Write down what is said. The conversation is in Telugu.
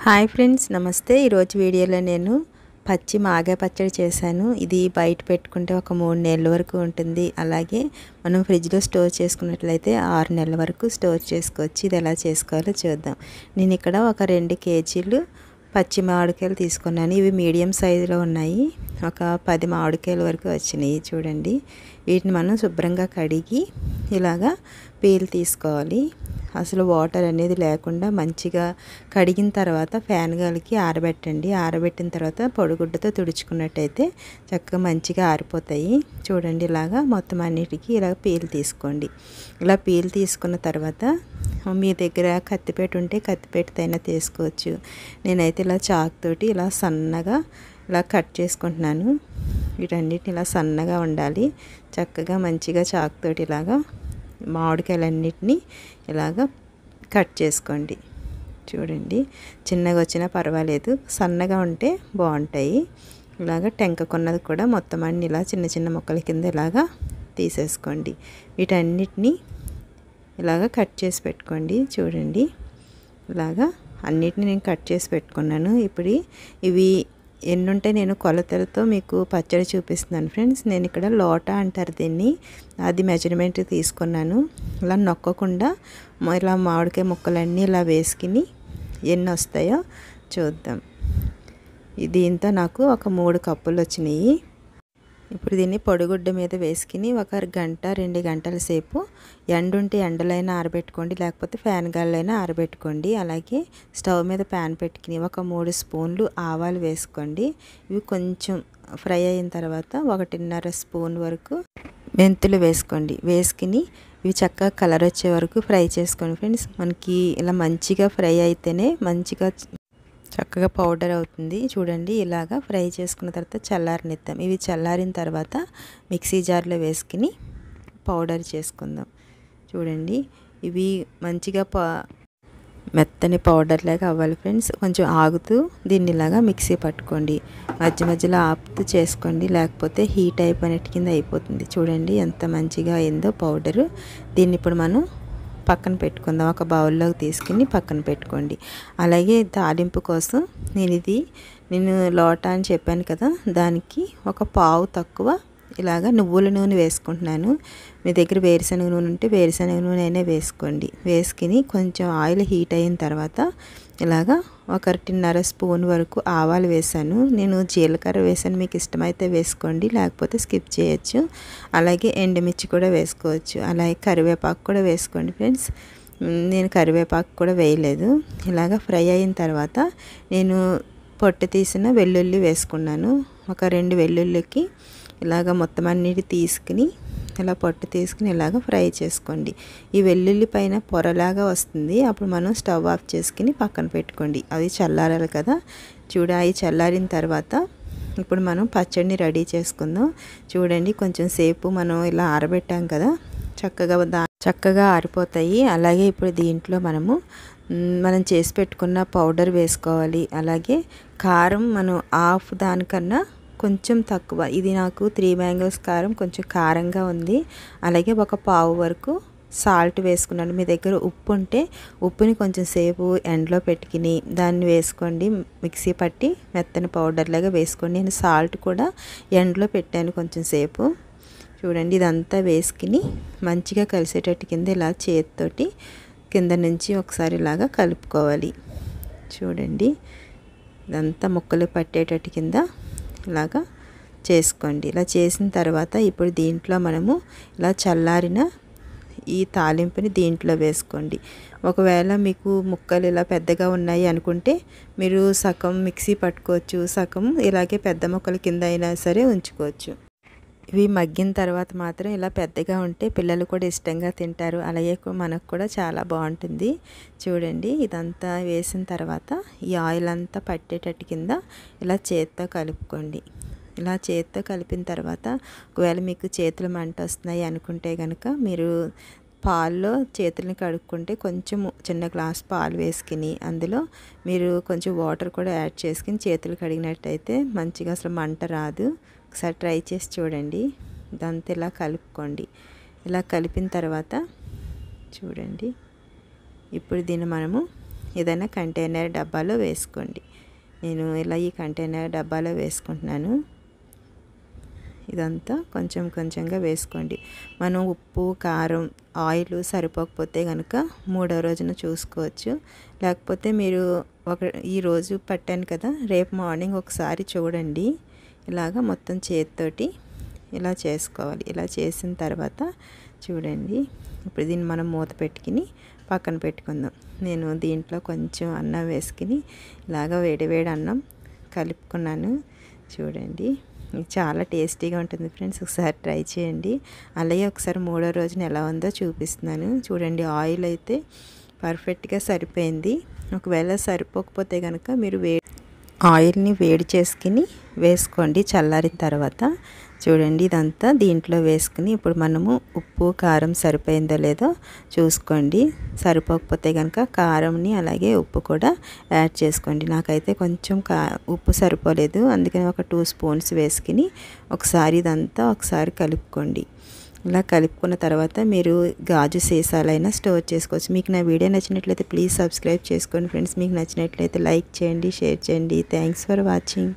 హాయ్ ఫ్రెండ్స్, నమస్తే. ఈరోజు వీడియోలో నేను పచ్చి మాగాయ పచ్చడి చేశాను. ఇది బయట పెట్టుకుంటే ఒక 3 నెలల వరకు ఉంటుంది. అలాగే మనం ఫ్రిడ్జ్లో స్టోర్ చేసుకున్నట్లయితే 6 నెలల వరకు స్టోర్ చేసుకోవచ్చు. ఇది ఎలా చేసుకోవాలో చూద్దాం. నేను ఇక్కడ ఒక 2 కేజీలు పచ్చి మామిడికాయలు తీసుకున్నాను. ఇవి మీడియం సైజులో ఉన్నాయి. ఒక 10 మామిడికాయల వరకు వచ్చినాయి. చూడండి, వీటిని మనం శుభ్రంగా కడిగి ఇలాగా పీల్ తీసుకోవాలి. అసలు వాటర్ అనేది లేకుండా మంచిగా కడిగిన తర్వాత ఫ్యాన్ గాలికి ఆరబెట్టండి. ఆరబెట్టిన తర్వాత పొడిగుడ్డతో తుడుచుకున్నట్టయితే చక్కగా మంచిగా ఆరిపోతాయి. చూడండి, ఇలాగా మొత్తం అన్నిటికీ ఇలా పీల్ తీసుకోండి. ఇలా పీల్ తీసుకున్న తర్వాత మీ దగ్గర కత్తిపేట ఉంటే కత్తిపేటతో అయినా తీసుకోవచ్చు. నేనైతే ఇలా చాకుతోటి ఇలా సన్నగా ఇలా కట్ చేసుకుంటున్నాను. వీటన్నిటిని ఇలా సన్నగా ఉండాలి. చక్కగా మంచిగా చాకుతోటి ఇలాగా మామిడికాయలన్నిటినీ ఇలాగా కట్ చేసుకోండి. చూడండి, చిన్నగా వచ్చినా పర్వాలేదు, సన్నగా ఉంటే బాగుంటాయి. ఇలాగ టెంకకున్నది కూడా మొత్తం అన్ని ఇలా చిన్న చిన్న ముక్కల కింద ఇలాగా తీసేసుకోండి. వీటన్నిటినీ ఇలాగ కట్ చేసి పెట్టుకోండి. చూడండి, ఇలాగా అన్నిటిని నేను కట్ చేసి పెట్టుకున్నాను. ఇప్పుడు ఇవి ఎన్ని ఉంటే నేను కొలతలతో మీకు పచ్చడి చూపిస్తున్నాను ఫ్రెండ్స్. నేను ఇక్కడ లోటా అంటారు దీన్ని, అది మెజర్మెంట్ తీసుకున్నాను. ఇలా నొక్కకుండా ఇలా మామిడికాయ ముక్కలన్నీ ఇలా వేసుకుని ఎన్ని వస్తాయో చూద్దాం. దీంతో నాకు ఒక 3 కప్పులు వచ్చినాయి. ఇప్పుడు దీన్ని పొడిగుడ్డ మీద వేసుకుని ఒక గంట 2 గంటల సేపు ఎండుంటే ఎండలైనా ఆరబెట్టుకోండి, లేకపోతే ఫ్యాన్ గాలిలో ఆరబెట్టుకోండి. అలాగే స్టవ్ మీద ప్యాన్ పెట్టుకుని ఒక 3 స్పూన్లు ఆవాలు వేసుకోండి. ఇవి కొంచెం ఫ్రై అయిన తర్వాత 1.5 స్పూన్ వరకు మెంతులు వేసుకోండి. వేసుకుని ఇవి చక్కగా కలర్ వచ్చే వరకు ఫ్రై చేసుకోండి ఫ్రెండ్స్. మనకి ఇలా మంచిగా ఫ్రై అయితేనే మంచిగా చక్కగా పౌడర్ అవుతుంది. చూడండి, ఇలాగా ఫ్రై చేసుకున్న తర్వాత చల్లారనిద్దాం. ఇవి చల్లారిన తర్వాత మిక్సీ జార్లో వేసుకుని పౌడర్ చేసుకుందాం. చూడండి, ఇవి మంచిగా మెత్తని పౌడర్ లాగా అవ్వాలి ఫ్రెండ్స్. కొంచెం ఆగుతూ దీన్ని ఇలాగా మిక్సీ పట్టుకోండి. మధ్య మధ్యలో ఆపుతూ చేసుకోండి, లేకపోతే హీట్ అయిపోయినట్టు కింద అయిపోతుంది. చూడండి ఎంత మంచిగా అయిందో పౌడరు. దీన్ని ఇప్పుడు మనం పక్కన పెట్టుకుందాం. ఒక బౌల్లోకి తీసుకుని పక్కన పెట్టుకోండి. అలాగే తాలింపు కోసం నేను లోటా అని చెప్పాను కదా, దానికి ఒక పావు తక్కువ ఇలాగ నువ్వుల నూనె వేసుకుంటున్నాను. మీ దగ్గర వేరుశనగ నూనె ఉంటే వేరుశనగ నూనె అయినా వేసుకోండి. వేసుకుని కొంచెం ఆయిల్ హీట్ అయిన తర్వాత ఇలాగ 1.5 స్పూన్ వరకు ఆవాలు వేసాను. నేను జీలకర్ర వేసాను, మీకు ఇష్టమైతే వేసుకోండి, లేకపోతే స్కిప్ చేయొచ్చు. అలాగే ఎండుమిర్చి కూడా వేసుకోవచ్చు. అలాగే కరివేపాకు కూడా వేసుకోండి ఫ్రెండ్స్. నేను కరివేపాకు కూడా వేయలేదు. ఇలాగ ఫ్రై అయిన తర్వాత నేను పొట్టు తీసిన వెల్లుల్లి వేసుకున్నాను. ఒక 2 వెల్లుల్లికి ఇలాగ మొత్తం అన్నిటి తీసుకుని ఇలా పొట్టు తీసుకుని ఇలాగ ఫ్రై చేసుకోండి. ఈ వెల్లుల్లి పైన పొరలాగా వస్తుంది. అప్పుడు మనం స్టవ్ ఆఫ్ చేసుకుని పక్కన పెట్టుకోండి. అవి చల్లారాలి కదా. అవి చల్లారిన తర్వాత ఇప్పుడు మనం పచ్చడిని రెడీ చేసుకుందాం. చూడండి, కొంచెం సేపు మనం ఇలా ఆరబెట్టాం కదా, చక్కగా ఆరిపోతాయి. అలాగే ఇప్పుడు దీంట్లో మనం చేసి పెట్టుకున్న పౌడర్ వేసుకోవాలి. అలాగే కారం మనం హాఫ్ దానికన్నా కొంచెం తక్కువ, ఇది నాకు 3 మ్యాంగోస్ కారం కొంచెం కారంగా ఉంది. అలాగే ఒక పావు వరకు సాల్ట్ వేసుకున్నాను. మీ దగ్గర ఉప్పు ఉంటే ఉప్పుని కొంచెం సేపు ఎండలో పెట్టుకుని దాన్ని వేసుకోండి. మిక్సీ పట్టి మెత్తని పౌడర్ లాగా వేసుకోండి. నేను సాల్ట్ కూడా ఎండలో పెట్టాను కొంచెం సేపు. చూడండి, ఇదంతా వేసుకుని మంచిగా కలిసేటట్టు కింద ఇలా చేతితోటి కింద నుంచి ఒకసారి ఇలాగా కలుపుకోవాలి. చూడండి, ఇదంతా ముక్కలు పట్టేటట్టు కింద ఇలాగా చేసుకోండి. ఇలా చేసిన తర్వాత ఇప్పుడు దీంట్లో మనము ఇలా చల్లారిన ఈ తాలింపుని దీంట్లో వేసుకోండి. ఒకవేళ మీకు ముక్కలు ఇలా పెద్దగా ఉన్నాయి అనుకుంటే మీరు సగం మిక్సీ పట్టుకోవచ్చు, సగం ఇలాగే పెద్ద ముక్కల కింద అయినా సరే ఉంచుకోవచ్చు. ఇవి మగ్గిన తర్వాత మాత్రం ఇలా పెద్దగా ఉంటే పిల్లలు కూడా ఇష్టంగా తింటారు. అలాగే మనకు కూడా చాలా బాగుంటుంది. చూడండి, ఇదంతా వేసిన తర్వాత ఈ ఆయిల్ అంతా పట్టేటట్టు కింద ఇలా చేత్తో కలుపుకోండి. ఇలా చేత్తో కలిపిన తర్వాత ఒకవేళ మీకు చేతులు మంట వస్తున్నాయి అనుకుంటే కనుక మీరు పాల్లో చేతులని కడుక్కుంటే కొంచెం చిన్న గ్లాస్ పాలు వేసుకుని అందులో మీరు కొంచెం వాటర్ కూడా యాడ్ చేసుకుని చేతులు కడిగినట్టయితే మంచిగా అసలు మంట రాదు. ఒకసారి ట్రై చేసి చూడండి. ఇదంతా ఇలా కలుపుకోండి. ఇలా కలిపిన తర్వాత చూడండి, ఇప్పుడు దీన్ని మనము ఏదైనా కంటైనర్ డబ్బాలో వేసుకోండి. నేను ఇలా ఈ కంటైనర్ డబ్బాలో వేసుకుంటున్నాను. ఇదంతా కొంచెం కొంచెంగా వేసుకోండి. మనం ఉప్పు, కారం, ఆయిల్ సరిపోకపోతే కనుక మూడో రోజున చూసుకోవచ్చు. లేకపోతే మీరు ఈరోజు పట్టాను కదా, రేపు మార్నింగ్ ఒకసారి చూడండి. ఇలాగ మొత్తం చేతితోటి ఇలా చేసుకోవాలి. ఇలా చేసిన తర్వాత చూడండి, ఇప్పుడు దీన్ని మనం మూత పెట్టుకుని పక్కన పెట్టుకుందాం. నేను దీంట్లో కొంచెం అన్నం వేసుకుని ఇలాగ వేడి వేడి అన్నం కలుపుకున్నాను. చూడండి, చాలా టేస్టీగా ఉంటుంది ఫ్రెండ్స్. ఒకసారి ట్రై చేయండి. అలాగే ఒకసారి మూడో రోజున ఎలా ఉందో చూపిస్తున్నాను. చూడండి, ఆయిల్ అయితే పర్ఫెక్ట్గా సరిపోయింది. ఒకవేళ సరిపోకపోతే కనుక మీరు ఆయిల్ని వేడి చేసుకుని వేసుకోండి చల్లారిన తర్వాత. చూడండి, ఇదంతా దీంట్లో వేసుకుని ఇప్పుడు మనము ఉప్పు, కారం సరిపోయిందో లేదో చూసుకోండి. సరిపోకపోతే కనుక కారంని అలాగే ఉప్పు కూడా యాడ్ చేసుకోండి. నాకైతే కొంచెం ఉప్పు సరిపోలేదు, అందుకని ఒక 2 స్పూన్స్ వేసుకుని ఒకసారి ఇదంతా ఒకసారి కలుపుకోండి. ఇలా కలుపుకున్న తర్వాత మీరు గాజు సీసాలైనా స్టోర్ చేసుకోవచ్చు. మీకు నా వీడియో నచ్చినట్లయితే ప్లీజ్ సబ్స్క్రైబ్ చేసుకోండి ఫ్రెండ్స్. మీకు నచ్చినట్లయితే లైక్ చేయండి, షేర్ చేయండి. Thanks for watching.